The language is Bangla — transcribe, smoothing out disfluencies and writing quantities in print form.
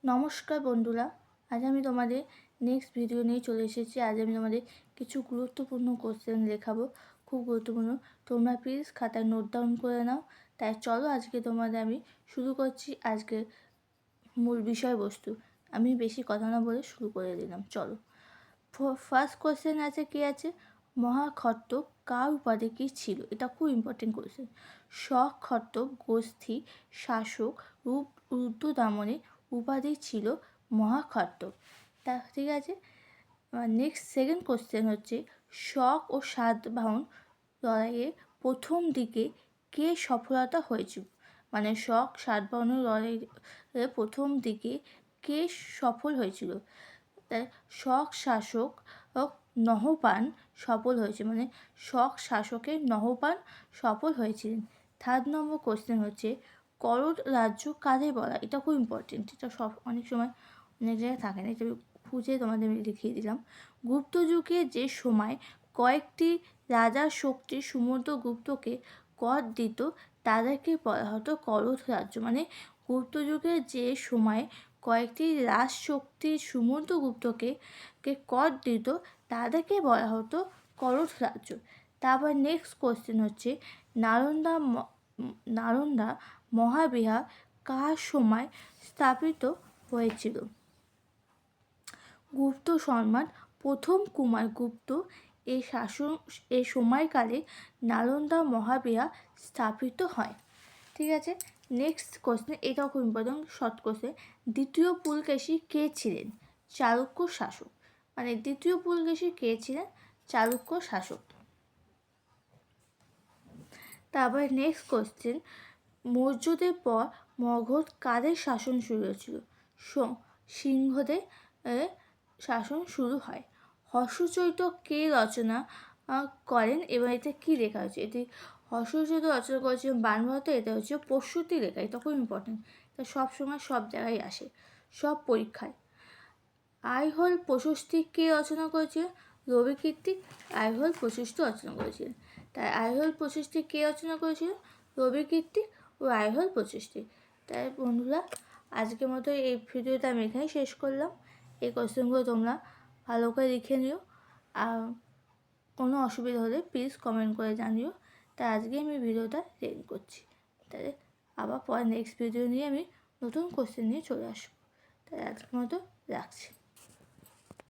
নমস্কার বন্ধুরা, আজ আমি তোমাদের নেক্সট ভিডিও নিয়ে চলে এসেছি। আজ আমি তোমাদের কিছু গুরুত্বপূর্ণ কোশ্চেন লেখাবো, খুব গুরুত্বপূর্ণ। তোমরা প্লিজ খাতায় নোট ডাউন করে নাও। তাই চলো আজকে তোমাদের আমি শুরু করছি আজকের মূল বিষয়বস্তু। আমি বেশি কথা না বলে শুরু করে দিলাম, চলো। ফার্স্ট কোশ্চেন আছে, কি আছে? মহাক্ষত্রপ কার উপাধি কী ছিল? এটা খুব ইম্পর্টেন্ট কোশ্চেন। সক্ষত্রপ গোষ্ঠী শাসক রুদ্রদামনের উপাধি ছিল মহাক্ষত্রপ। তা ঠিক আছে। নেক্সট সেকেন্ড কোশ্চেন হচ্ছে, শক ও সাতবাহন লড়াইয়ের প্রথম দিকে কে সফলতা হয়েছিল? মানে শক সাতবাহনের লড়াইয়ের প্রথম দিকে কে সফল হয়েছিল? শক শাসক নহপান সফল হয়েছে, মানে শক শাসকের নহপান সফল হয়েছিলেন। থার্ড নম্বর কোশ্চেন হচ্ছে, করদ রাজ্য কাদের বলা? এটা খুব ইম্পর্টেন্ট, এটা অনেক সময় অনেক জায়গায় থাকে না, এটা খুঁজে তোমাদের আমি লিখিয়ে দিলাম। গুপ্ত যুগে যে সময় কয়েকটি রাজার শক্তি সমুদ্রগুপ্তকে কর দিত তাদেরকে বলা হতো করদ রাজ্য। মানে গুপ্ত যুগে যে সময় কয়েকটি রাজশক্তি সমুদ্রগুপ্তকে কর দিত তাদেরকে বলা হতো করদ রাজ্য। তারপর নেক্সট কোশ্চেন হচ্ছে, নালন্দা মহাবিহার কার সময় স্থাপিত হয়েছিল? গুপ্ত সম্রাট প্রথম কুমারগুপ্ত এই সময়কালে নালন্দা মহাবিহার স্থাপিত হয়। ঠিক আছে। নেক্সট কোশ্চেন, এটাও খুব ইম্পর্টেন্ট, শর্ট কোশ্চেন। দ্বিতীয় পুলকেশী কে ছিলেন? চালুক্য শাসক। মানে দ্বিতীয় পুলকেশী কে ছিলেন? চালুক্য শাসক। তারপরে নেক্সট কোশ্চেন, মৌর্যদের পর মগধ কাদের শাসন শুরু হয়েছিল? সিংহদের শাসন শুরু হয়। হর্ষচরিত কে রচনা করেন এবং এতে কী লেখা হয়েছে? এটি হর্ষচরিত রচনা করেছিলেন বাণভট্ট। এটা হচ্ছে প্রসূতি লেখা, এটা খুব ইম্পর্টেন্ট, এটা সবসময় সব জায়গায় আসে, সব পরীক্ষায়। আইহোল প্রশস্তি কে রচনা করেছিলেন? রবি কীর্তিক আইহোল প্রশস্তি রচনা করেছিলেন। তাই আইহোল প্রশস্তি কে রচনা করেছিলেন? রবি কীর্তিক ও আইহোল প্রশস্তি। তাই বন্ধুরা, আজকের মতো এই ভিডিওটা আমি এখানেই শেষ করলাম। এই কোশ্চেনগুলো তোমরা ভালো করে লিখে নিও, আর কোনো অসুবিধা হলে প্লিজ কমেন্ট করে জানিও। তাই আজকে আমি ভিডিওটা এন্ড করছি। তাই আবার পরে নেক্সট ভিডিও নিয়ে আমি নতুন কোশ্চেন নিয়ে চলে আসবো। তাই আজকের মতো রাখছি।